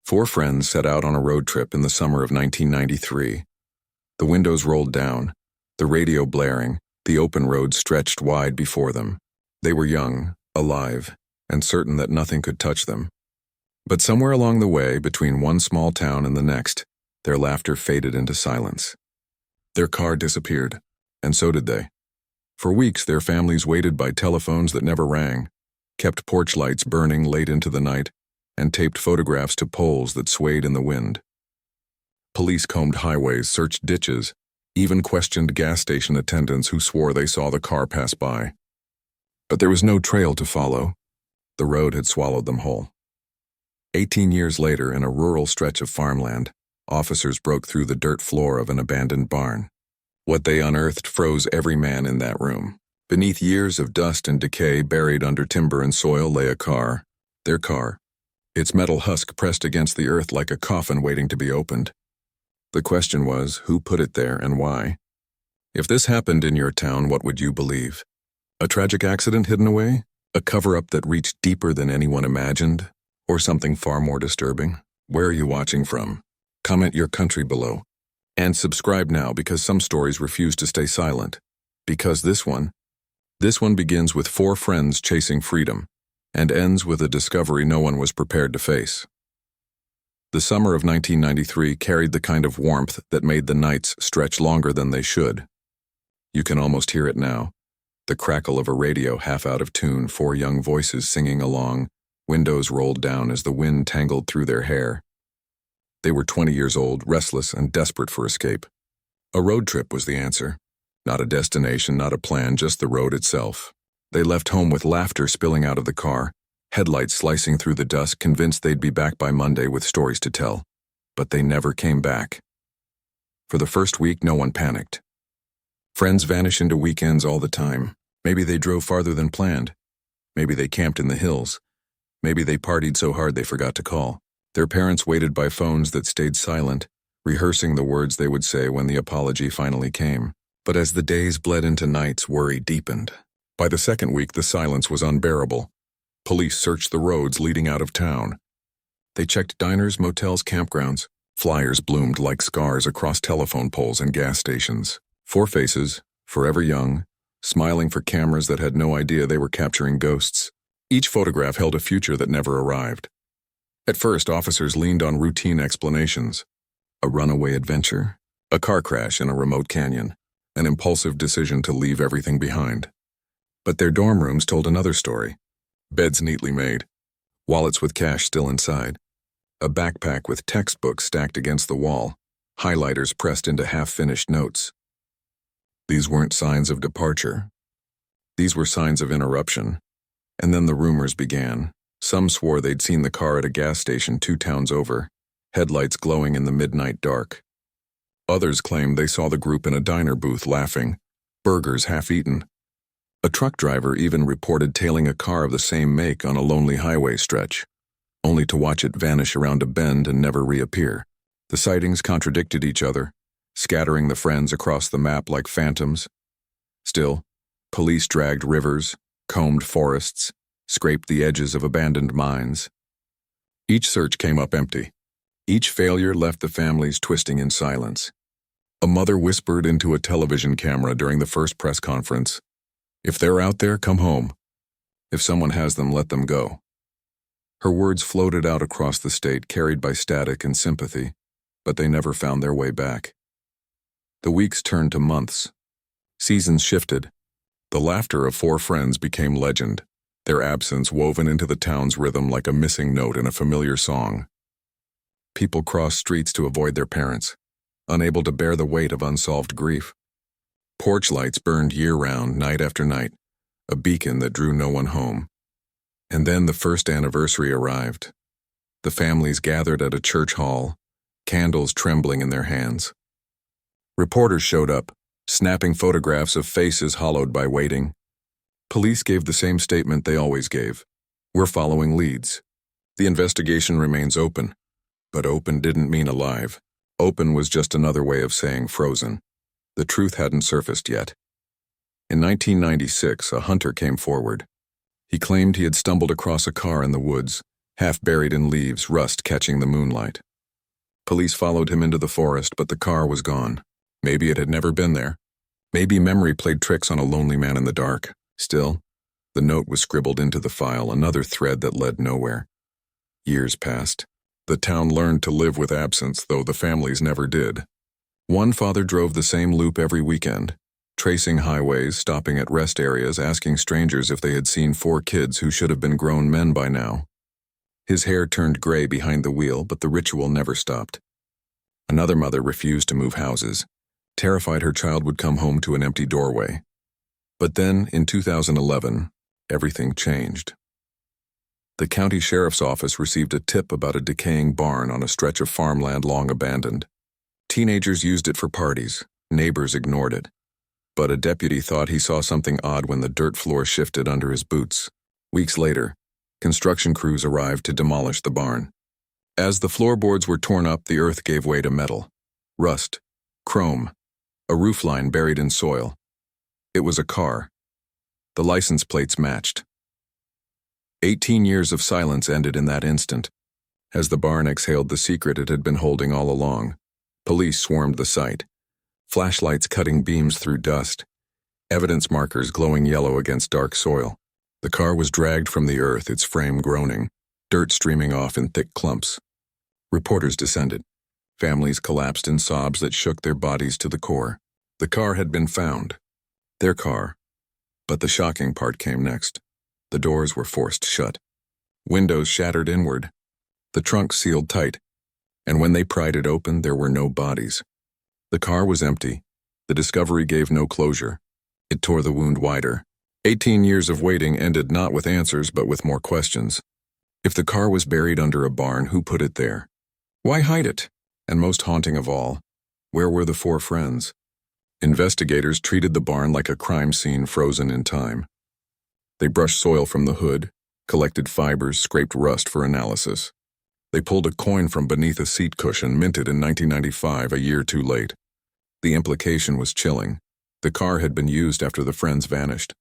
Four friends set out on a road trip in the summer of 1993. The windows rolled down, the radio blaring, the open road stretched wide before them. They were young, alive, and certain that nothing could touch them. But somewhere along the way, between one small town and the next, their laughter faded into silence. Their car disappeared, and so did they. For weeks, their families waited by telephones that never rang, kept porch lights burning late into the night, and taped photographs to poles that swayed in the wind. Police combed highways, searched ditches, even questioned gas station attendants who swore they saw the car pass by. But there was no trail to follow. The road had swallowed them whole. 18 years later, in a rural stretch of farmland, officers broke through the dirt floor of an abandoned barn. What they unearthed froze every man in that room. Beneath years of dust and decay, buried under timber and soil, lay a car. Their car. Its metal husk pressed against the earth like a coffin waiting to be opened. The question was, who put it there and why? If this happened in your town, what would you believe? A tragic accident hidden away? A cover-up that reached deeper than anyone imagined? Or something far more disturbing? Where are you watching from? Comment your country below. And subscribe now, because some stories refuse to stay silent. Because this one begins with four friends chasing freedom, and ends with a discovery no one was prepared to face. The summer of 1993 carried the kind of warmth that made the nights stretch longer than they should. You can almost hear it now. The crackle of a radio half out of tune, four young voices singing along, windows rolled down as the wind tangled through their hair. They were 20 years old, restless and desperate for escape. A road trip was the answer. Not a destination, not a plan, just the road itself. They left home with laughter spilling out of the car, headlights slicing through the dusk, convinced they'd be back by Monday with stories to tell. But they never came back. For the first week, no one panicked. Friends vanish into weekends all the time. Maybe they drove farther than planned. Maybe they camped in the hills. Maybe they partied so hard they forgot to call. Their parents waited by phones that stayed silent, rehearsing the words they would say when the apology finally came. But as the days bled into nights, worry deepened. By the second week, the silence was unbearable. Police searched the roads leading out of town. They checked diners, motels, campgrounds. Flyers bloomed like scars across telephone poles and gas stations. Four faces, forever young, smiling for cameras that had no idea they were capturing ghosts. Each photograph held a future that never arrived. At first, officers leaned on routine explanations. A runaway adventure, a car crash in a remote canyon, an impulsive decision to leave everything behind. But their dorm rooms told another story. Beds neatly made, wallets with cash still inside, a backpack with textbooks stacked against the wall, highlighters pressed into half-finished notes. These weren't signs of departure. These were signs of interruption. And then the rumors began. Some swore they'd seen the car at a gas station 2 towns over, headlights glowing in the midnight dark. Others claimed they saw the group in a diner booth laughing, burgers half-eaten. A truck driver even reported tailing a car of the same make on a lonely highway stretch, only to watch it vanish around a bend and never reappear. The sightings contradicted each other, scattering the friends across the map like phantoms. Still, police dragged rivers, combed forests, scraped the edges of abandoned mines. Each search came up empty. Each failure left the families twisting in silence. A mother whispered into a television camera during the first press conference, "If they're out there, come home. If someone has them, let them go." Her words floated out across the state, carried by static and sympathy, but they never found their way back. The weeks turned to months. Seasons shifted. The laughter of four friends became legend, their absence woven into the town's rhythm like a missing note in a familiar song. People crossed streets to avoid their parents, unable to bear the weight of unsolved grief. Porch lights burned year-round, night after night, a beacon that drew no one home. And then the first anniversary arrived. The families gathered at a church hall, candles trembling in their hands. Reporters showed up, snapping photographs of faces hollowed by waiting. Police gave the same statement they always gave. "We're following leads. The investigation remains open." But open didn't mean alive. Open was just another way of saying frozen. The truth hadn't surfaced yet. In 1996, a hunter came forward. He claimed he had stumbled across a car in the woods, half buried in leaves, rust catching the moonlight. Police followed him into the forest, but the car was gone. Maybe it had never been there. Maybe memory played tricks on a lonely man in the dark. Still, the note was scribbled into the file, another thread that led nowhere. Years passed. The town learned to live with absence, though the families never did. One father drove the same loop every weekend, tracing highways, stopping at rest areas, asking strangers if they had seen 4 kids who should have been grown men by now. His hair turned gray behind the wheel, but the ritual never stopped. Another mother refused to move houses, terrified her child would come home to an empty doorway. But then, in 2011, everything changed. The county sheriff's office received a tip about a decaying barn on a stretch of farmland long abandoned. Teenagers used it for parties. Neighbors ignored it. But a deputy thought he saw something odd when the dirt floor shifted under his boots. Weeks later, construction crews arrived to demolish the barn. As the floorboards were torn up, the earth gave way to metal, rust, chrome, a roofline buried in soil. It was a car. The license plates matched. 18 years of silence ended in that instant. As the barn exhaled the secret it had been holding all along, police swarmed the site, flashlights cutting beams through dust, evidence markers glowing yellow against dark soil. The car was dragged from the earth, its frame groaning, dirt streaming off in thick clumps. Reporters descended. Families collapsed in sobs that shook their bodies to the core. The car had been found. Their car. But the shocking part came next. The doors were forced shut. Windows shattered inward. The trunk sealed tight. And when they pried it open, there were no bodies. The car was empty. The discovery gave no closure. It tore the wound wider. 18 years of waiting ended not with answers, but with more questions. If the car was buried under a barn, who put it there? Why hide it? And most haunting of all, where were the 4 friends? Investigators treated the barn like a crime scene frozen in time. They brushed soil from the hood, collected fibers, scraped rust for analysis. They pulled a coin from beneath a seat cushion minted in 1995, a year too late. The implication was chilling. The car had been used after the friends vanished.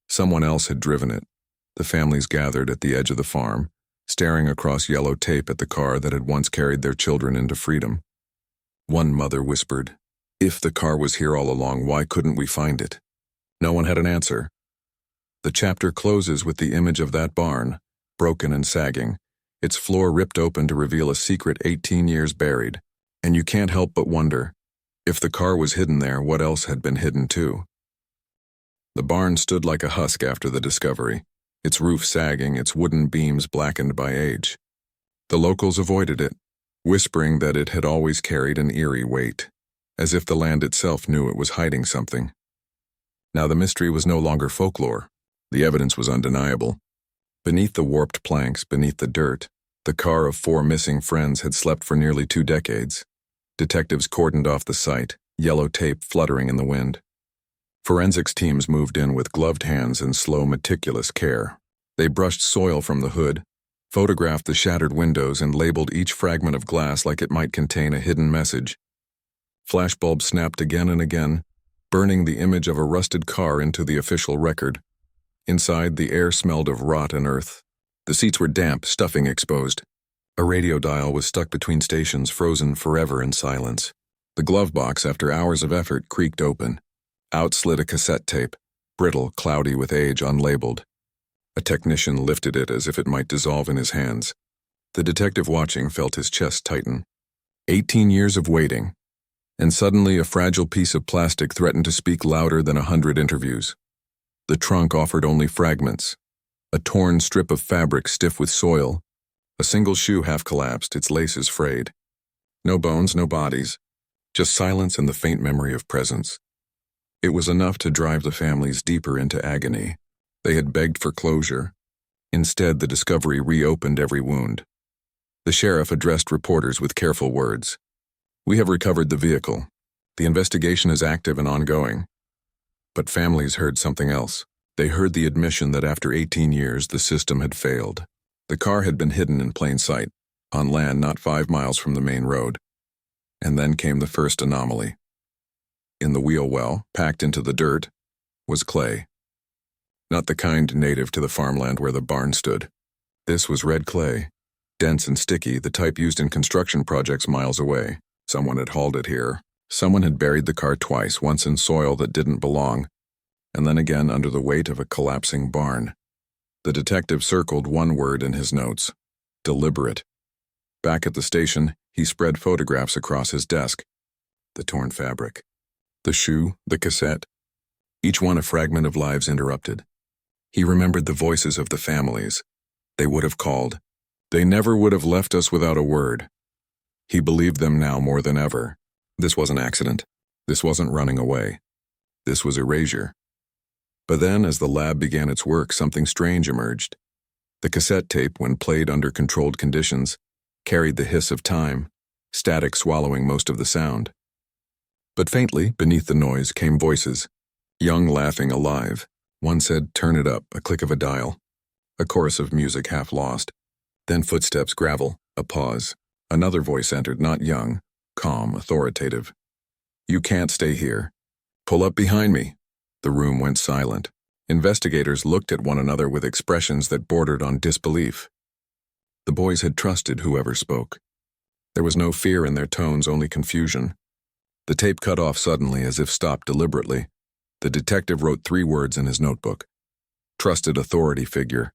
Someone else had driven it. The families gathered at the edge of the farm, staring across yellow tape at the car that had once carried their children into freedom. One mother whispered, "If the car was here all along, why couldn't we find it?" No one had an answer. The chapter closes with the image of that barn, broken and sagging, its floor ripped open to reveal a secret 18 years buried. And you can't help but wonder, if the car was hidden there, what else had been hidden too? The barn stood like a husk after the discovery, its roof sagging, its wooden beams blackened by age. The locals avoided it, whispering that it had always carried an eerie weight, as if the land itself knew it was hiding something. Now the mystery was no longer folklore. The evidence was undeniable. Beneath the warped planks, beneath the dirt, the car of 4 missing friends had slept for nearly 2 decades. Detectives cordoned off the site, yellow tape fluttering in the wind. Forensics teams moved in with gloved hands and slow, meticulous care. They brushed soil from the hood, photographed the shattered windows, and labeled each fragment of glass like it might contain a hidden message. Flashbulbs snapped again and again, burning the image of a rusted car into the official record. Inside, the air smelled of rot and earth. The seats were damp, stuffing exposed. A radio dial was stuck between stations, frozen forever in silence. The glove box, after hours of effort, creaked open. Out slid a cassette tape, brittle, cloudy with age, unlabeled. A technician lifted it as if it might dissolve in his hands. The detective watching felt his chest tighten. 18 years of waiting. And suddenly a fragile piece of plastic threatened to speak louder than 100 interviews. The trunk offered only fragments. A torn strip of fabric stiff with soil. A single shoe half collapsed, its laces frayed. No bones, no bodies. Just silence and the faint memory of presence. It was enough to drive the families deeper into agony. They had begged for closure. Instead, the discovery reopened every wound. The sheriff addressed reporters with careful words. "We have recovered the vehicle. The investigation is active and ongoing." But families heard something else. They heard the admission that after 18 years, the system had failed. The car had been hidden in plain sight, on land not 5 miles from the main road. And then came the first anomaly. In the wheel well, packed into the dirt, was clay. Not the kind native to the farmland where the barn stood. This was red clay, Dense and sticky, the type used in construction projects miles away. Someone had hauled it here. Someone had buried the car twice, once in soil that didn't belong, and then again under the weight of a collapsing barn. The detective circled one word in his notes: deliberate. Back at the station, he spread photographs across his desk. The torn fabric, the shoe, the cassette, each one a fragment of lives interrupted. He remembered the voices of the families. They would have called. They never would have left us without a word. He believed them now more than ever. This wasn't accident. This wasn't running away. This was erasure. But then, as the lab began its work, something strange emerged. The cassette tape, when played under controlled conditions, carried the hiss of time, static swallowing most of the sound. But faintly, beneath the noise, came voices. Young, laughing, alive. One said, "Turn it up," a click of a dial. A chorus of music half lost. Then footsteps, gravel, a pause. Another voice entered, not young, calm, authoritative. "You can't stay here. Pull up behind me." The room went silent. Investigators looked at one another with expressions that bordered on disbelief. The boys had trusted whoever spoke. There was no fear in their tones, only confusion. The tape cut off suddenly, as if stopped deliberately. The detective wrote 3 words in his notebook. Trusted authority figure.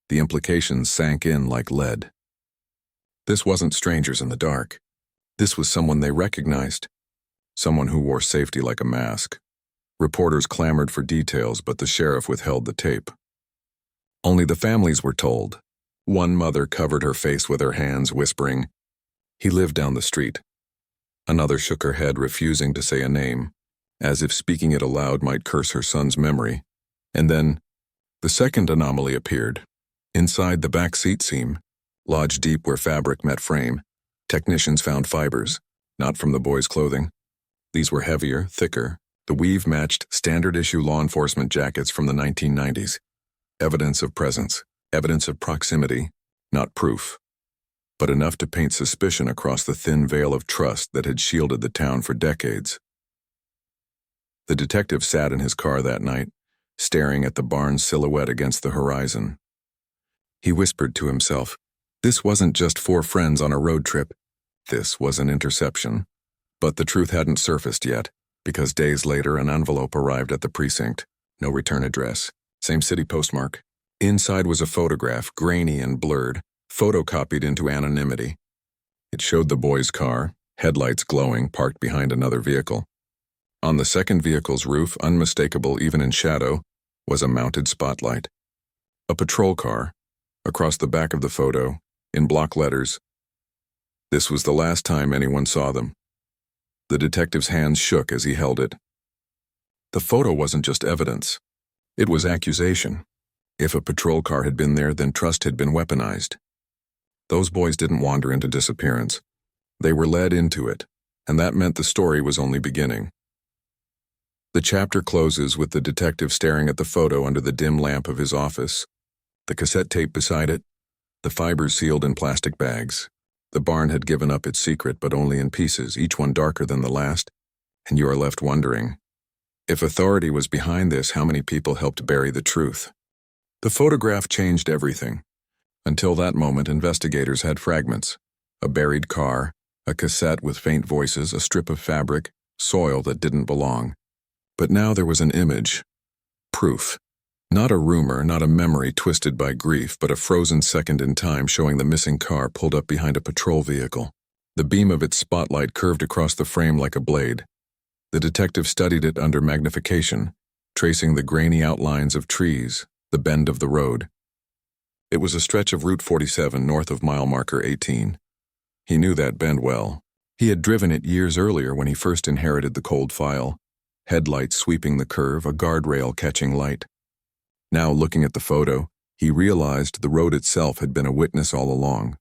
The implications sank in like lead. This wasn't strangers in the dark. This was someone they recognized. Someone who wore safety like a mask. Reporters clamored for details, but the sheriff withheld the tape. Only the families were told. One mother covered her face with her hands, whispering, "He lived down the street." Another shook her head, refusing to say a name, as if speaking it aloud might curse her son's memory. And then, the second anomaly appeared. Inside the back seat seam, lodged deep where fabric met frame, technicians found fibers, not from the boys' clothing. These were heavier, thicker. The weave matched standard-issue law enforcement jackets from the 1990s. Evidence of presence, evidence of proximity, not proof, but enough to paint suspicion across the thin veil of trust that had shielded the town for decades. The detective sat in his car that night, staring at the barn's silhouette against the horizon. He whispered to himself, this wasn't just 4 friends on a road trip. This was an interception. But the truth hadn't surfaced yet, because days later an envelope arrived at the precinct. No return address. Same city postmark. Inside was a photograph, grainy and blurred, photocopied into anonymity. It showed the boy's car, headlights glowing, parked behind another vehicle. On the second vehicle's roof, unmistakable even in shadow, was a mounted spotlight. A patrol car. Across the back of the photo, in block letters, this was the last time anyone saw them. The detective's hands shook as he held it. The photo wasn't just evidence. It was accusation. If a patrol car had been there, then trust had been weaponized. Those boys didn't wander into disappearance. They were led into it, and that meant the story was only beginning. The chapter closes with the detective staring at the photo under the dim lamp of his office. The cassette tape beside it, the fibers sealed in plastic bags. The barn had given up its secret, but only in pieces, each one darker than the last, and you are left wondering, if authority was behind this, how many people helped bury the truth? The photograph changed everything. Until that moment, investigators had fragments: a buried car, a cassette with faint voices, a strip of fabric, soil that didn't belong. But now there was an image. Proof. Not a rumor, not a memory twisted by grief, but a frozen second in time showing the missing car pulled up behind a patrol vehicle. The beam of its spotlight curved across the frame like a blade. The detective studied it under magnification, tracing the grainy outlines of trees, the bend of the road. It was a stretch of Route 47 north of mile marker 18. He knew that bend well. He had driven it years earlier when he first inherited the cold file. Headlights sweeping the curve, a guardrail catching light. Now, looking at the photo, he realized the road itself had been a witness all along.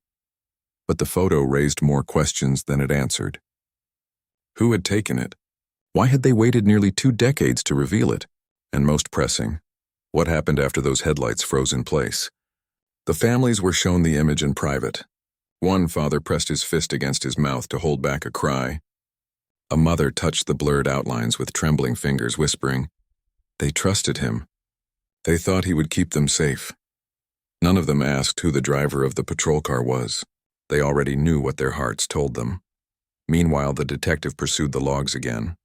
But the photo raised more questions than it answered. Who had taken it? Why had they waited nearly 2 decades to reveal it? And most pressing, what happened after those headlights froze in place? The families were shown the image in private. One father pressed his fist against his mouth to hold back a cry. A mother touched the blurred outlines with trembling fingers, whispering, they trusted him. They thought he would keep them safe. None of them asked who the driver of the patrol car was. They already knew what their hearts told them. Meanwhile, the detective pursued the logs again.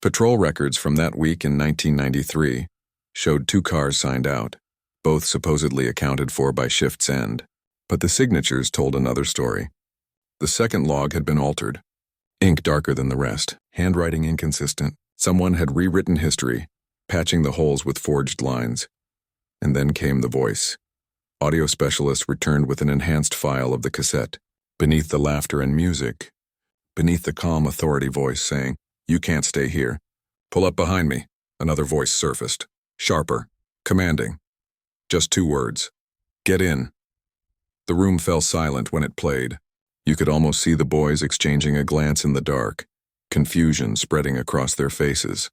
Patrol records from that week in 1993 showed 2 cars signed out, both supposedly accounted for by shift's end. But the signatures told another story. The second log had been altered. Ink darker than the rest, handwriting inconsistent. Someone had rewritten history, patching the holes with forged lines. And then came the voice. Audio specialist returned with an enhanced file of the cassette. Beneath the laughter and music, beneath the calm authority voice saying, "You can't stay here. Pull up behind me," another voice surfaced. Sharper, commanding. Just 2 words. "Get in." The room fell silent when it played. You could almost see the boys exchanging a glance in the dark, confusion spreading across their faces.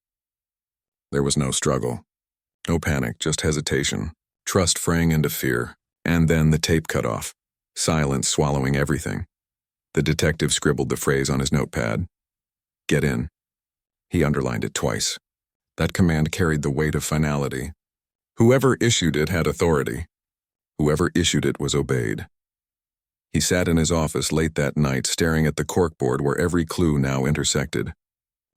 There was no struggle, no panic, just hesitation, trust fraying into fear, and then the tape cut off, silence swallowing everything. The detective scribbled the phrase on his notepad. "Get in." He underlined it twice. That command carried the weight of finality. Whoever issued it had authority. Whoever issued it was obeyed. He sat in his office late that night, staring at the corkboard where every clue now intersected.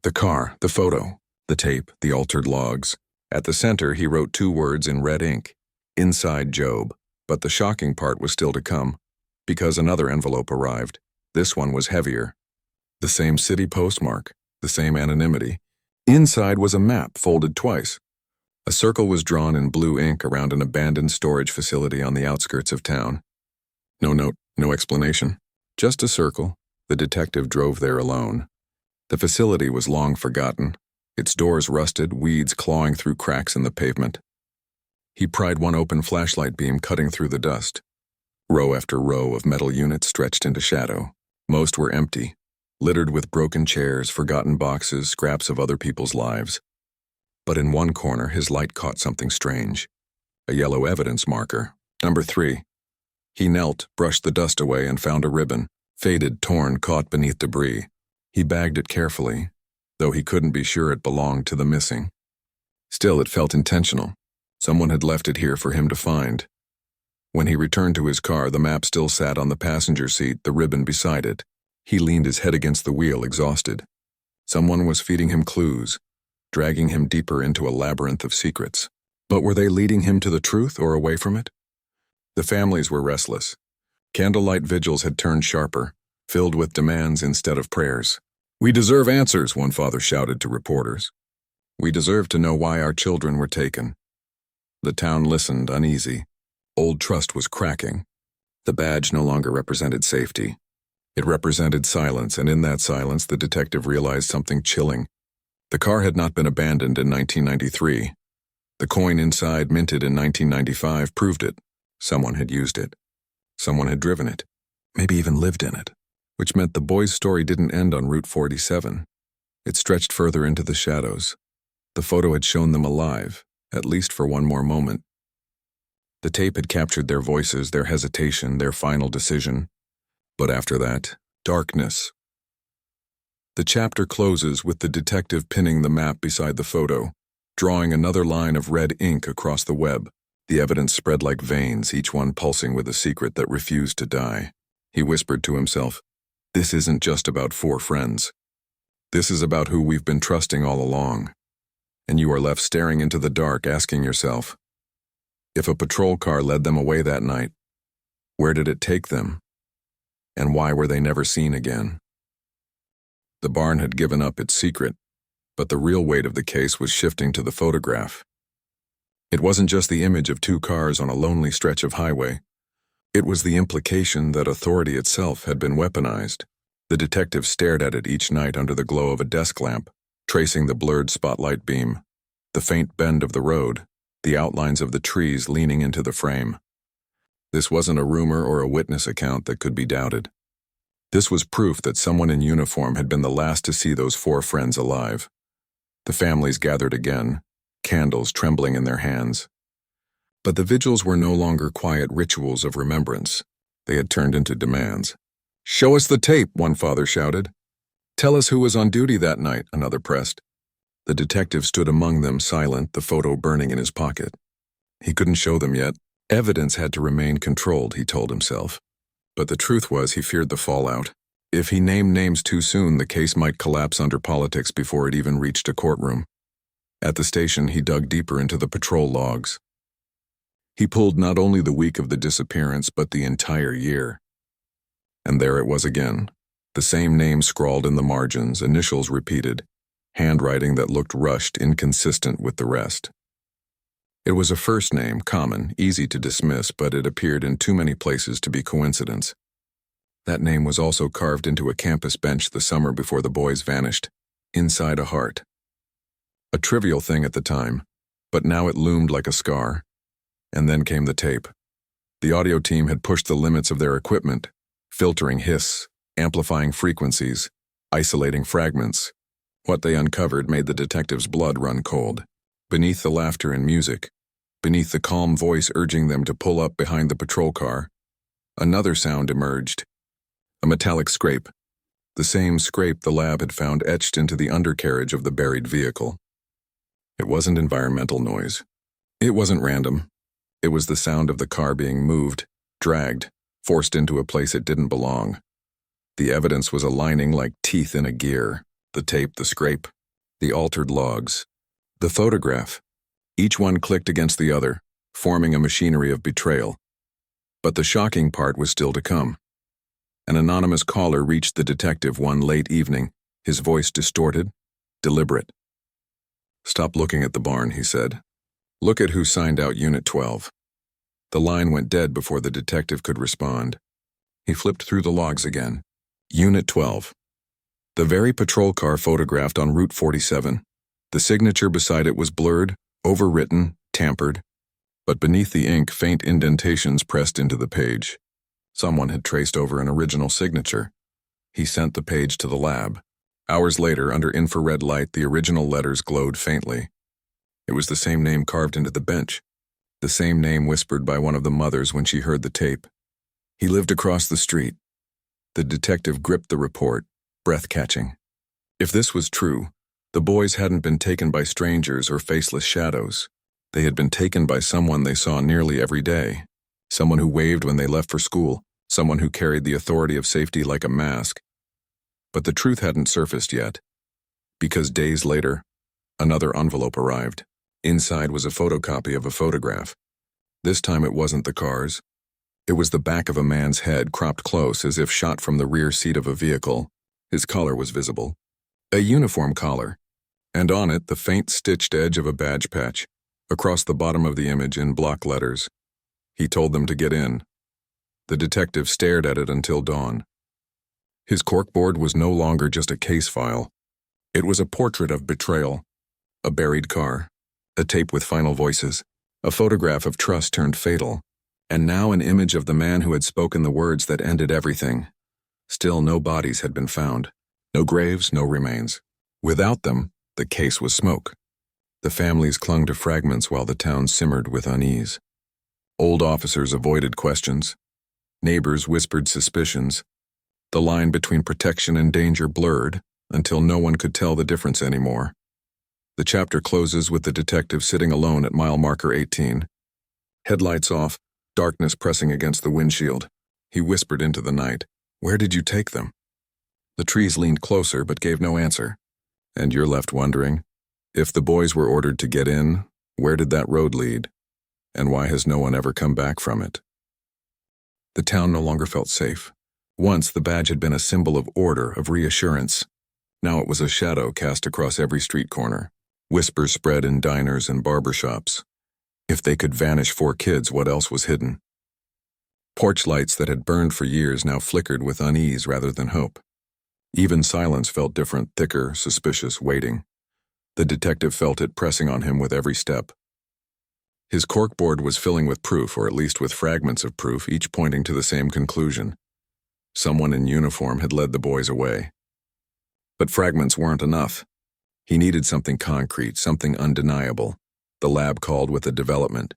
The car, the photo, the tape, the altered logs. At the center, he wrote 2 words in red ink. Inside Job. But the shocking part was still to come, because another envelope arrived. This one was heavier. The same city postmark, the same anonymity. Inside was a map folded twice. A circle was drawn in blue ink around an abandoned storage facility on the outskirts of town. No note, no explanation. Just a circle. The detective drove there alone. The facility was long forgotten, its doors rusted, weeds clawing through cracks in the pavement. He pried one open flashlight beam cutting through the dust. Row after row of metal units stretched into shadow. Most were empty, littered with broken chairs, forgotten boxes, scraps of other people's lives. But in one corner, his light caught something strange. A yellow evidence marker, number 3. He knelt, brushed the dust away, and found a ribbon, faded, torn, caught beneath debris. He bagged it carefully, though he couldn't be sure it belonged to the missing. Still, it felt intentional. Someone had left it here for him to find. When he returned to his car, the map still sat on the passenger seat, the ribbon beside it. He leaned his head against the wheel, exhausted. Someone was feeding him clues, dragging him deeper into a labyrinth of secrets. But were they leading him to the truth or away from it? The families were restless. Candlelight vigils had turned sharper, filled with demands instead of prayers. "We deserve answers," one father shouted to reporters. "We deserve to know why our children were taken." The town listened, uneasy. Old trust was cracking. The badge no longer represented safety. It represented silence, and in that silence the detective realized something chilling. The car had not been abandoned in 1993. The coin inside, minted in 1995, proved it. Someone had used it. Someone had driven it. Maybe even lived in it. Which meant the boy's story didn't end on Route 47. It stretched further into the shadows. The photo had shown them alive, at least for one more moment. The tape had captured their voices, their hesitation, their final decision. But after that, darkness. The chapter closes with the detective pinning the map beside the photo, drawing another line of red ink across the web. The evidence spread like veins, each one pulsing with a secret that refused to die. He whispered to himself, "This isn't just about 4 friends. This is about who we've been trusting all along." And you are left staring into the dark, asking yourself, if a patrol car led them away that night, where did it take them? And why were they never seen again? The barn had given up its secret, but the real weight of the case was shifting to the photograph. It wasn't just the image of 2 cars on a lonely stretch of highway. It was the implication that authority itself had been weaponized. The detective stared at it each night under the glow of a desk lamp, tracing the blurred spotlight beam, the faint bend of the road, the outlines of the trees leaning into the frame. This wasn't a rumor or a witness account that could be doubted. This was proof that someone in uniform had been the last to see those 4 friends alive. The families gathered again, candles trembling in their hands. But the vigils were no longer quiet rituals of remembrance. They had turned into demands. "Show us the tape," one father shouted. "Tell us who was on duty that night," another pressed. The detective stood among them, silent, the photo burning in his pocket. He couldn't show them yet, Evidence had to remain controlled, he told himself. But the truth was he feared the fallout. If he named names too soon, the case might collapse under politics before it even reached a courtroom. At the station, he dug deeper into the patrol logs. He pulled not only the week of the disappearance, but the entire year. And there it was again. The same name scrawled in the margins, initials repeated, handwriting that looked rushed, inconsistent with the rest. It was a first name, common, easy to dismiss, but it appeared in too many places to be coincidence. That name was also carved into a campus bench the summer before the boys vanished, inside a heart. A trivial thing at the time, but now it loomed like a scar. And then came the tape. The audio team had pushed the limits of their equipment, filtering hiss, amplifying frequencies, isolating fragments. What they uncovered made the detectives' blood run cold. Beneath the laughter and music, beneath the calm voice urging them to pull up behind the patrol car, another sound emerged. A metallic scrape. The same scrape the lab had found etched into the undercarriage of the buried vehicle. It wasn't environmental noise. It wasn't random. It was the sound of the car being moved, dragged, forced into a place it didn't belong. The evidence was aligning like teeth in a gear. The tape, the scrape, the altered logs, the photograph. Each one clicked against the other, forming a machinery of betrayal. But the shocking part was still to come. An anonymous caller reached the detective one late evening, his voice distorted, deliberate. "Stop looking at the barn," he said. "Look at who signed out Unit 12. The line went dead before the detective could respond. He flipped through the logs again. Unit 12. The very patrol car photographed on Route 47. The signature beside it was blurred, overwritten, tampered. But beneath the ink, faint indentations pressed into the page. Someone had traced over an original signature. He sent the page to the lab. Hours later, under infrared light, the original letters glowed faintly. It was the same name carved into the bench. The same name whispered by one of the mothers when she heard the tape. He lived across the street. The detective gripped the report, breath-catching. If this was true, the boys hadn't been taken by strangers or faceless shadows. They had been taken by someone they saw nearly every day. Someone who waved when they left for school. Someone who carried the authority of safety like a mask. But the truth hadn't surfaced yet. Because days later, another envelope arrived. Inside was a photocopy of a photograph. This time it wasn't the cars. It was the back of a man's head, cropped close as if shot from the rear seat of a vehicle. His collar was visible. A uniform collar. And on it, the faint stitched edge of a badge patch. Across the bottom of the image in block letters. He told them to get in. The detective stared at it until dawn. His corkboard was no longer just a case file. It was a portrait of betrayal. A buried car. A tape with final voices. A photograph of trust turned fatal. And now an image of the man who had spoken the words that ended everything. Still no bodies had been found. No graves, no remains. Without them, the case was smoke. The families clung to fragments while the town simmered with unease. Old officers avoided questions. Neighbors whispered suspicions. The line between protection and danger blurred until no one could tell the difference anymore. The chapter closes with the detective sitting alone at mile marker 18. Headlights off, darkness pressing against the windshield. He whispered into the night, "Where did you take them?" The trees leaned closer but gave no answer. And you're left wondering, if the boys were ordered to get in, where did that road lead? And why has no one ever come back from it? The town no longer felt safe. Once the badge had been a symbol of order, of reassurance. Now it was a shadow cast across every street corner. Whispers spread in diners and barbershops. If they could vanish 4 kids, what else was hidden? Porch lights that had burned for years now flickered with unease rather than hope. Even silence felt different, thicker, suspicious, waiting. The detective felt it pressing on him with every step. His corkboard was filling with proof, or at least with fragments of proof, each pointing to the same conclusion. Someone in uniform had led the boys away. But fragments weren't enough. He needed something concrete, something undeniable. The lab called with a development.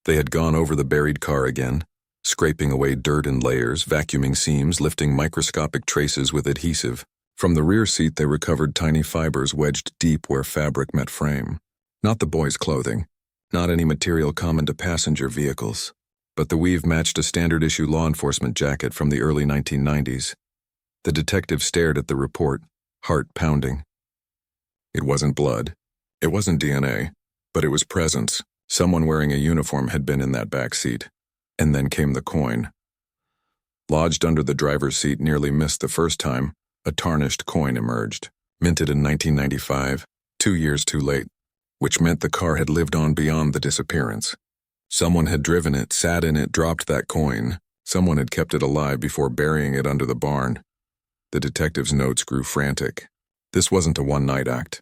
They had gone over the buried car again, scraping away dirt in layers, vacuuming seams, lifting microscopic traces with adhesive. From the rear seat they recovered tiny fibers wedged deep where fabric met frame. Not the boys' clothing. Not any material common to passenger vehicles, but the weave matched a standard-issue law enforcement jacket from the early 1990s. The detective stared at the report, heart pounding. It wasn't blood. It wasn't DNA, but it was presence. Someone wearing a uniform had been in that back seat. And then came the coin. Lodged under the driver's seat, nearly missed the first time, a tarnished coin emerged. Minted in 1995, 2 years too late, which meant the car had lived on beyond the disappearance. Someone had driven it, sat in it, dropped that coin. Someone had kept it alive before burying it under the barn. The detective's notes grew frantic. This wasn't a one-night act.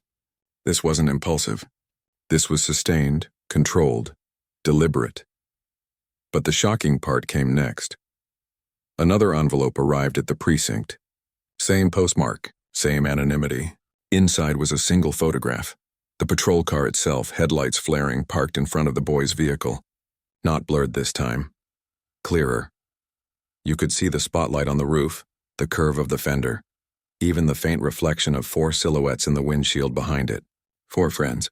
This wasn't impulsive. This was sustained, controlled, deliberate. But the shocking part came next. Another envelope arrived at the precinct. Same postmark, same anonymity. Inside was a single photograph. The patrol car itself, headlights flaring, parked in front of the boy's vehicle. Not blurred this time. Clearer. You could see the spotlight on the roof, the curve of the fender, even the faint reflection of 4 silhouettes in the windshield behind it. 4 friends.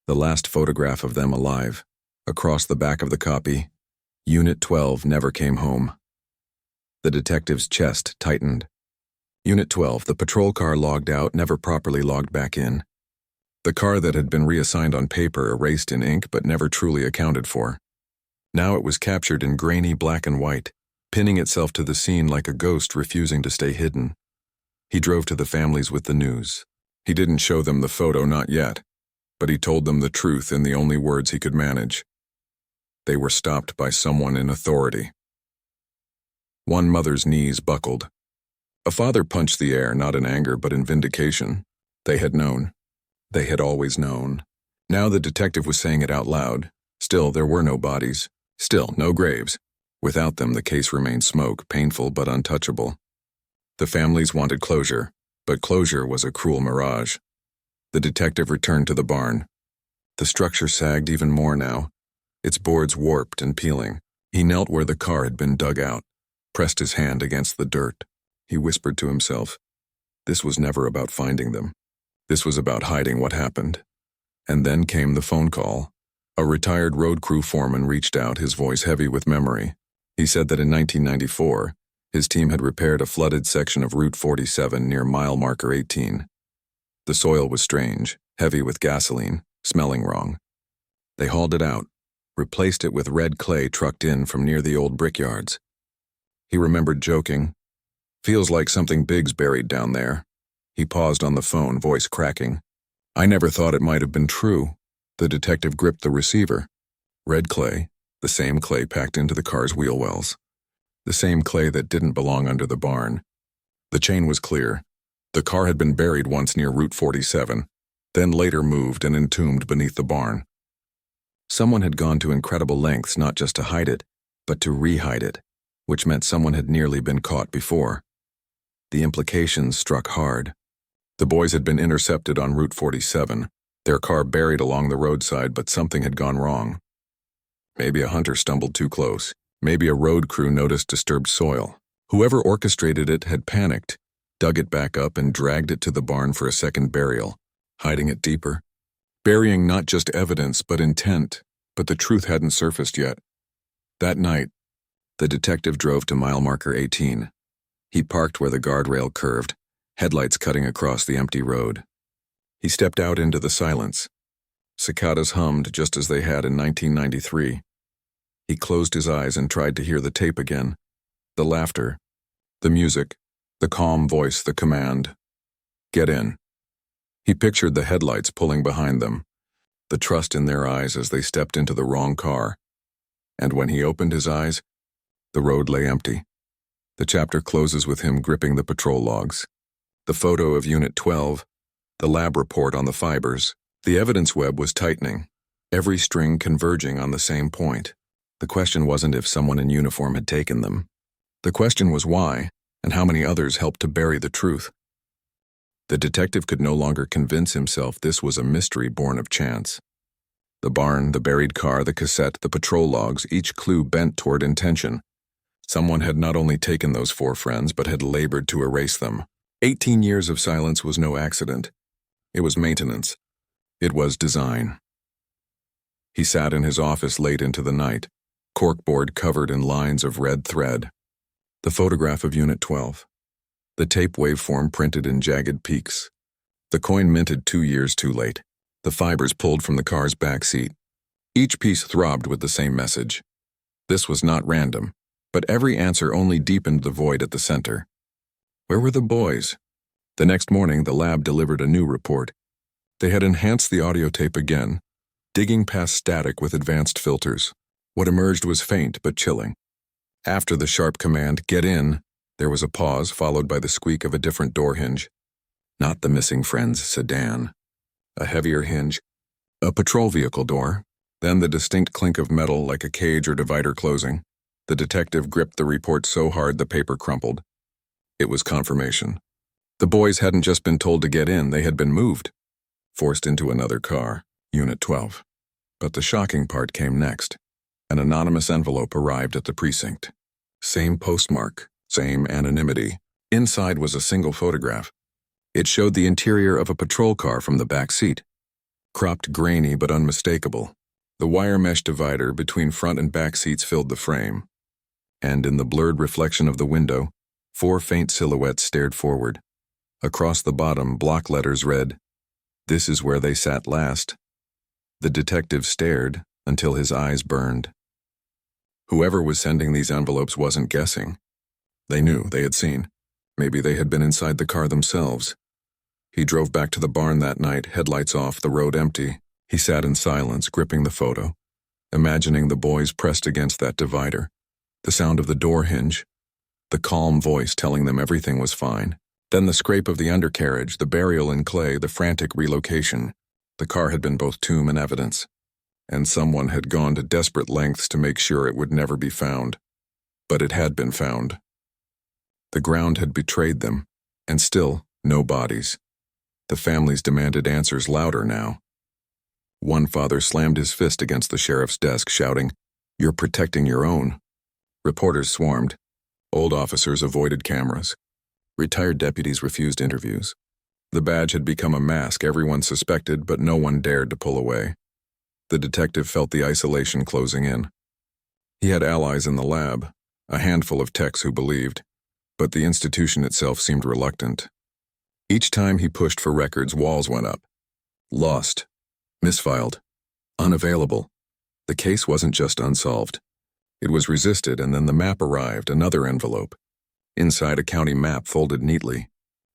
The last photograph of them alive. Across the back of the copy, Unit 12 never came home. The detective's chest tightened. Unit 12, the patrol car logged out, never properly logged back in. The car that had been reassigned on paper, erased in ink, but never truly accounted for. Now it was captured in grainy black and white, pinning itself to the scene like a ghost refusing to stay hidden. He drove to the families with the news. He didn't show them the photo, not yet, but he told them the truth in the only words he could manage. They were stopped by someone in authority. One mother's knees buckled. A father punched the air, not in anger but in vindication. They had known. They had always known. Now the detective was saying it out loud. Still, there were no bodies. Still, no graves. Without them, the case remained smoke, painful but untouchable. The families wanted closure, but closure was a cruel mirage. The detective returned to the barn. The structure sagged even more now, its boards warped and peeling. He knelt where the car had been dug out, pressed his hand against the dirt. He whispered to himself, this was never about finding them. This was about hiding what happened. And then came the phone call. A retired road crew foreman reached out, his voice heavy with memory. He said that in 1994, his team had repaired a flooded section of Route 47 near mile marker 18. The soil was strange, heavy with gasoline, smelling wrong. They hauled it out, replaced it with red clay trucked in from near the old brickyards. He remembered joking, feels like something big's buried down there. He paused on the phone, voice cracking. I never thought it might have been true. The detective gripped the receiver. Red clay, the same clay packed into the car's wheel wells. The same clay that didn't belong under the barn. The chain was clear. The car had been buried once near Route 47, then later moved and entombed beneath the barn. Someone had gone to incredible lengths not just to hide it, but to re-hide it, which meant someone had nearly been caught before. The implications struck hard. The boys had been intercepted on Route 47, their car buried along the roadside, but something had gone wrong. Maybe a hunter stumbled too close. Maybe a road crew noticed disturbed soil. Whoever orchestrated it had panicked, dug it back up and dragged it to the barn for a second burial, hiding it deeper. Burying not just evidence, but intent, but the truth hadn't surfaced yet. That night, the detective drove to mile marker 18. He parked where the guardrail curved, headlights cutting across the empty road. He stepped out into the silence. Cicadas hummed just as they had in 1993. He closed his eyes and tried to hear the tape again. The laughter, the music, the calm voice, the command. Get in. He pictured the headlights pulling behind them, the trust in their eyes as they stepped into the wrong car. And when he opened his eyes, the road lay empty. The chapter closes with him gripping the patrol logs. The photo of Unit 12, the lab report on the fibers. The evidence web was tightening, every string converging on the same point. The question wasn't if someone in uniform had taken them. The question was why, and how many others helped to bury the truth. The detective could no longer convince himself this was a mystery born of chance. The barn, the buried car, the cassette, the patrol logs, each clue bent toward intention. Someone had not only taken those 4 friends, but had labored to erase them. 18 years of silence was no accident. It was maintenance. It was design. He sat in his office late into the night, corkboard covered in lines of red thread. The photograph of Unit 12. The tape waveform printed in jagged peaks. The coin minted 2 years too late. The fibers pulled from the car's back seat. Each piece throbbed with the same message. This was not random, but every answer only deepened the void at the center. Where were the boys? The next morning, the lab delivered a new report. They had enhanced the audio tape again, digging past static with advanced filters. What emerged was faint but chilling. After the sharp command, "Get in," there was a pause followed by the squeak of a different door hinge. Not the missing friend's sedan. A heavier hinge. A patrol vehicle door. Then the distinct clink of metal like a cage or divider closing. The detective gripped the report so hard the paper crumpled. It was confirmation. The boys hadn't just been told to get in, they had been moved. Forced into another car, Unit 12. But the shocking part came next. An anonymous envelope arrived at the precinct. Same postmark, same anonymity. Inside was a single photograph. It showed the interior of a patrol car from the back seat. Cropped, grainy, but unmistakable. The wire mesh divider between front and back seats filled the frame. And in the blurred reflection of the window, 4 faint silhouettes stared forward. Across the bottom, block letters read, "This is where they sat last." The detective stared until his eyes burned. Whoever was sending these envelopes wasn't guessing. They knew, they had seen. Maybe they had been inside the car themselves. He drove back to the barn that night, headlights off, the road empty. He sat in silence, gripping the photo, imagining the boys pressed against that divider, the sound of the door hinge, the calm voice telling them everything was fine. Then the scrape of the undercarriage, the burial in clay, the frantic relocation. The car had been both tomb and evidence, and someone had gone to desperate lengths to make sure it would never be found. But it had been found. The ground had betrayed them, and still, no bodies. The families demanded answers louder now. One father slammed his fist against the sheriff's desk, shouting, "You're protecting your own." Reporters swarmed. Old officers avoided cameras. Retired deputies refused interviews. The badge had become a mask everyone suspected, but no one dared to pull away. The detective felt the isolation closing in. He had allies in the lab, a handful of techs who believed, but the institution itself seemed reluctant. Each time he pushed for records, walls went up. Lost. Misfiled. Unavailable. The case wasn't just unsolved. It was resisted, and then the map arrived, another envelope. Inside, a county map folded neatly.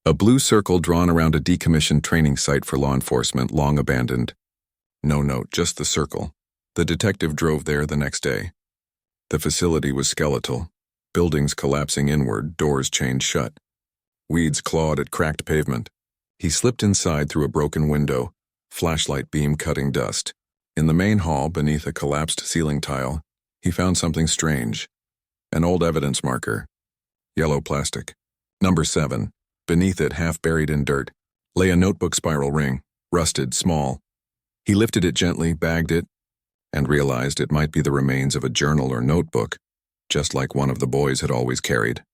A blue circle drawn around a decommissioned training site for law enforcement, long abandoned. No note, just the circle. The detective drove there the next day. The facility was skeletal. Buildings collapsing inward, doors chained shut. Weeds clawed at cracked pavement. He slipped inside through a broken window, flashlight beam cutting dust. In the main hall, beneath a collapsed ceiling tile, he found something strange. An old evidence marker. Yellow plastic. Number 7. Beneath it, half buried in dirt, lay a notebook spiral ring, rusted, small. He lifted it gently, bagged it, and realized it might be the remains of a journal or notebook, just like one of the boys had always carried.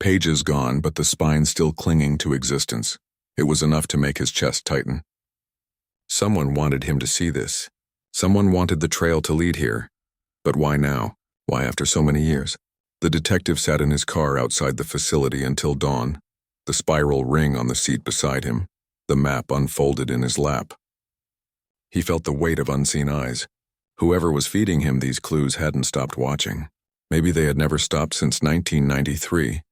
Pages gone, but the spine still clinging to existence. It was enough to make his chest tighten. Someone wanted him to see this. Someone wanted the trail to lead here. But why now? Why after so many years? The detective sat in his car outside the facility until dawn, the spiral ring on the seat beside him, the map unfolded in his lap. He felt the weight of unseen eyes. Whoever was feeding him these clues hadn't stopped watching. Maybe they had never stopped since 1993.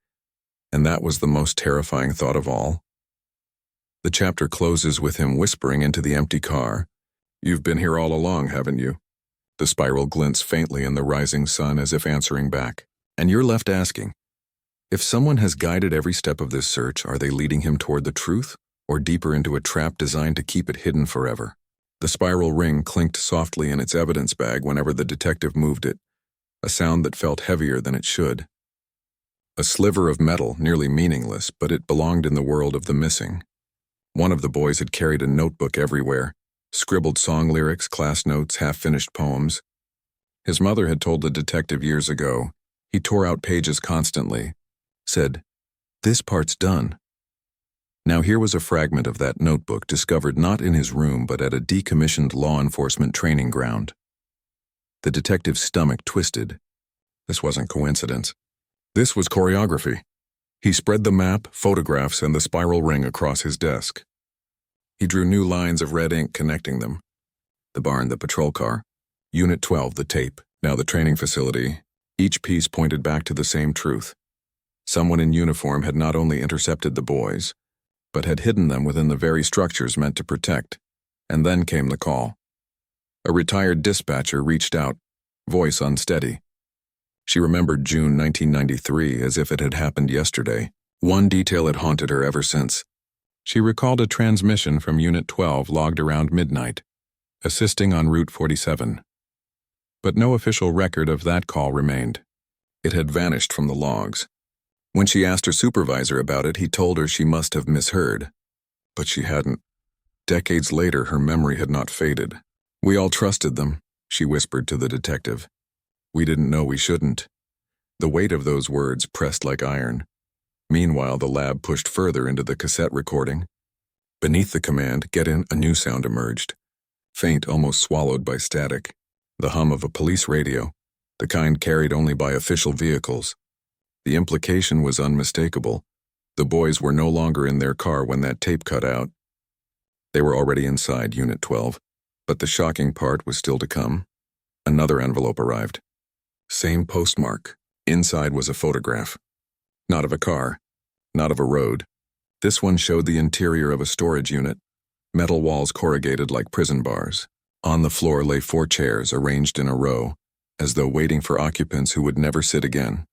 And that was the most terrifying thought of all. The chapter closes with him whispering into the empty car, "You've been here all along, haven't you?" The spiral glints faintly in the rising sun as if answering back. And you're left asking, if someone has guided every step of this search, are they leading him toward the truth or deeper into a trap designed to keep it hidden forever? The spiral ring clinked softly in its evidence bag whenever the detective moved it, a sound that felt heavier than it should. A sliver of metal, nearly meaningless, but it belonged in the world of the missing. One of the boys had carried a notebook everywhere, scribbled song lyrics, class notes, half-finished poems. His mother had told the detective years ago. He tore out pages constantly, said, "This part's done." Now here was a fragment of that notebook discovered not in his room but at a decommissioned law enforcement training ground. The detective's stomach twisted. This wasn't coincidence. This was choreography. He spread the map, photographs, and the spiral ring across his desk. He drew new lines of red ink connecting them. The barn, the patrol car. Unit 12, the tape. Now the training facility. Each piece pointed back to the same truth. Someone in uniform had not only intercepted the boys, but had hidden them within the very structures meant to protect. And then came the call. A retired dispatcher reached out, voice unsteady. She remembered June 1993 as if it had happened yesterday. One detail had haunted her ever since. She recalled a transmission from Unit 12 logged around midnight, assisting on Route 47. But no official record of that call remained. It had vanished from the logs. When she asked her supervisor about it, he told her she must have misheard. But she hadn't. Decades later, her memory had not faded. "We all trusted them," she whispered to the detective. "We didn't know we shouldn't." The weight of those words pressed like iron. Meanwhile, the lab pushed further into the cassette recording. Beneath the command, "Get in," a new sound emerged. Faint, almost swallowed by static. The hum of a police radio, the kind carried only by official vehicles. The implication was unmistakable. The boys were no longer in their car when that tape cut out. They were already inside Unit 12, but the shocking part was still to come. Another envelope arrived. Same postmark. Inside was a photograph. Not of a car, not of a road. This one showed the interior of a storage unit, metal walls corrugated like prison bars. On the floor lay 4 chairs arranged in a row, as though waiting for occupants who would never sit again.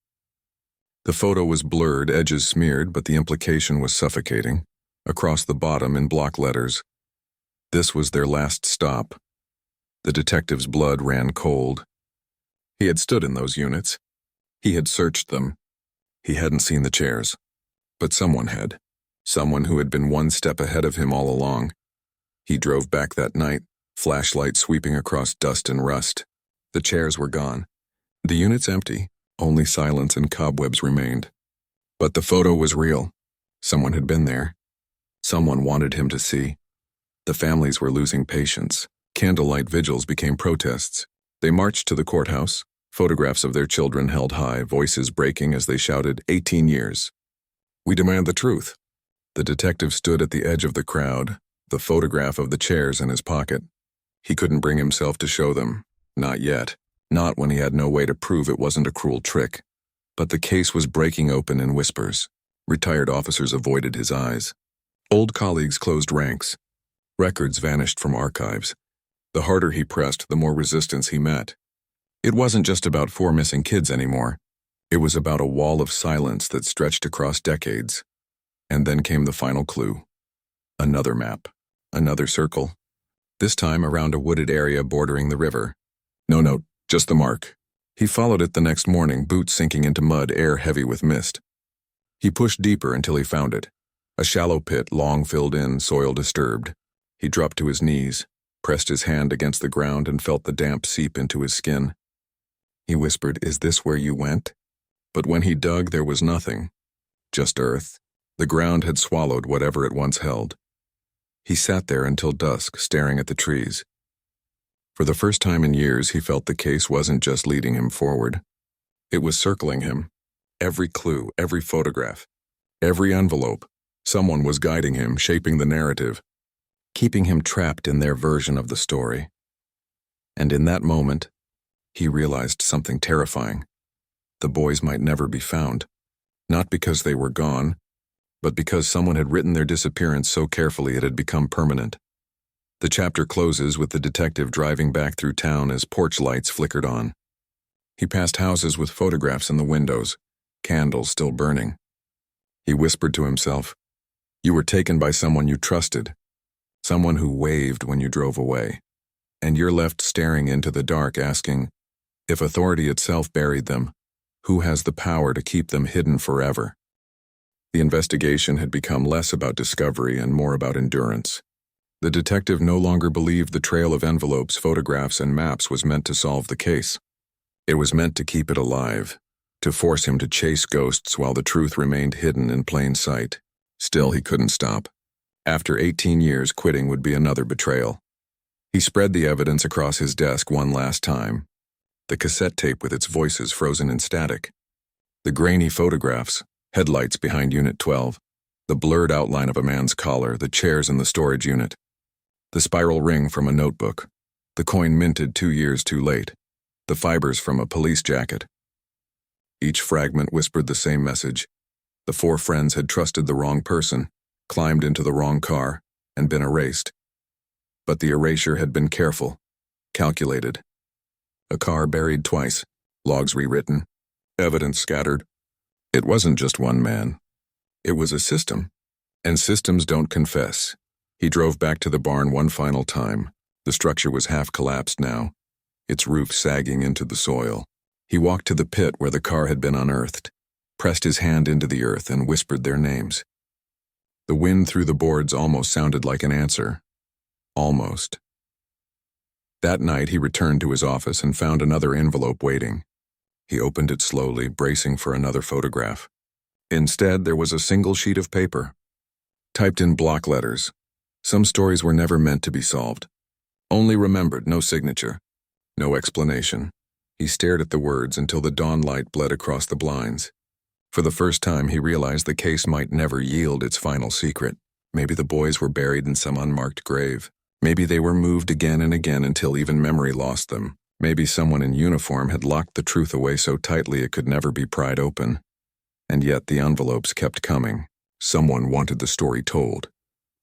The photo was blurred, edges smeared, but the implication was suffocating. Across the bottom in block letters, this was their last stop. The detective's blood ran cold. He had stood in those units. He had searched them. He hadn't seen the chairs. But someone had. Someone who had been one step ahead of him all along. He drove back that night, flashlight sweeping across dust and rust. The chairs were gone. The units empty. Only silence and cobwebs remained. But the photo was real. Someone had been there. Someone wanted him to see. The families were losing patience. Candlelight vigils became protests. They marched to the courthouse, photographs of their children held high, voices breaking as they shouted, 18 years. "We demand the truth." The detective stood at the edge of the crowd, the photograph of the chairs in his pocket. He couldn't bring himself to show them. Not yet. Not when he had no way to prove it wasn't a cruel trick. But the case was breaking open in whispers. Retired officers avoided his eyes. Old colleagues closed ranks. Records vanished from archives. The harder he pressed, the more resistance he met. It wasn't just about 4 missing kids anymore. It was about a wall of silence that stretched across decades. And then came the final clue. Another map. Another circle. This time around a wooded area bordering the river. No note, just the mark. He followed it the next morning, boots sinking into mud, air heavy with mist. He pushed deeper until he found it. A shallow pit, long filled in, soil disturbed. He dropped to his knees, pressed his hand against the ground and felt the damp seep into his skin. He whispered, "Is this where you went?" But when he dug, there was nothing. Just earth. The ground had swallowed whatever it once held. He sat there until dusk, staring at the trees. For the first time in years, he felt the case wasn't just leading him forward. It was circling him. Every clue, every photograph, every envelope. Someone was guiding him, shaping the narrative, keeping him trapped in their version of the story. And in that moment, he realized something terrifying. The boys might never be found. Not because they were gone, but because someone had written their disappearance so carefully it had become permanent. The chapter closes with the detective driving back through town as porch lights flickered on. He passed houses with photographs in the windows, candles still burning. He whispered to himself, "You were taken by someone you trusted, someone who waved when you drove away, and you're left staring into the dark asking, if authority itself buried them, who has the power to keep them hidden forever?" The investigation had become less about discovery and more about endurance. The detective no longer believed the trail of envelopes, photographs, and maps was meant to solve the case. It was meant to keep it alive, to force him to chase ghosts while the truth remained hidden in plain sight. Still, he couldn't stop. After 18 years, quitting would be another betrayal. He spread the evidence across his desk one last time. The cassette tape with its voices frozen in static. The grainy photographs, headlights behind Unit 12. The blurred outline of a man's collar, the chairs in the storage unit. The spiral ring from a notebook. The coin minted 2 years too late. The fibers from a police jacket. Each fragment whispered the same message. The 4 friends had trusted the wrong person, climbed into the wrong car, and been erased. But the erasure had been careful, calculated. A car buried twice, logs rewritten, evidence scattered. It wasn't just one man. It was a system. And systems don't confess. He drove back to the barn one final time. The structure was half collapsed now, its roof sagging into the soil. He walked to the pit where the car had been unearthed, pressed his hand into the earth and whispered their names. The wind through the boards almost sounded like an answer. Almost. That night he returned to his office and found another envelope waiting. He opened it slowly, bracing for another photograph. Instead, there was a single sheet of paper, typed in block letters. Some stories were never meant to be solved. Only remembered, no signature, no explanation. He stared at the words until the dawn light bled across the blinds. For the first time, he realized the case might never yield its final secret. Maybe the boys were buried in some unmarked grave. Maybe they were moved again and again until even memory lost them. Maybe someone in uniform had locked the truth away so tightly it could never be pried open. And yet the envelopes kept coming. Someone wanted the story told,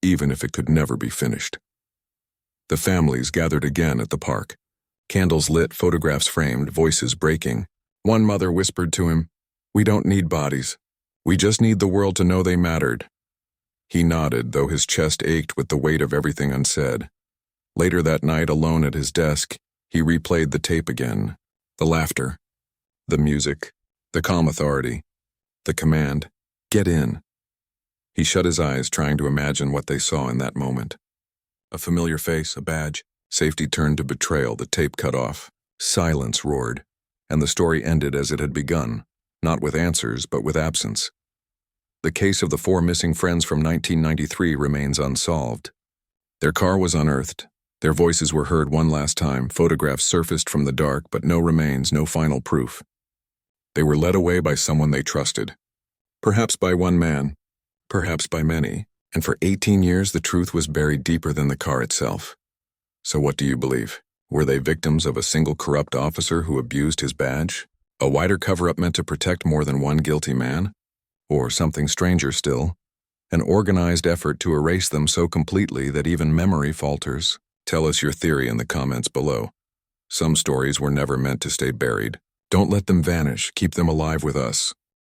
even if it could never be finished. The families gathered again at the park. Candles lit, photographs framed, voices breaking. One mother whispered to him, "We don't need bodies. We just need the world to know they mattered." He nodded, though his chest ached with the weight of everything unsaid. Later that night, alone at his desk, he replayed the tape again. The laughter, the music, the calm authority, the command, "Get in." He shut his eyes, trying to imagine what they saw in that moment. A familiar face, a badge. Safety turned to betrayal, the tape cut off. Silence roared, and the story ended as it had begun, not with answers, but with absence. The case of the 4 missing friends from 1993 remains unsolved. Their car was unearthed. Their voices were heard one last time. Photographs surfaced from the dark, but no remains, no final proof. They were led away by someone they trusted. Perhaps by one man, perhaps by many. And for 18 years, the truth was buried deeper than the car itself. So what do you believe? Were they victims of a single corrupt officer who abused his badge? A wider cover-up meant to protect more than one guilty man? Or something stranger still, an organized effort to erase them so completely that even memory falters? Tell us your theory in the comments below. Some stories were never meant to stay buried. Don't let them vanish. Keep them alive with us.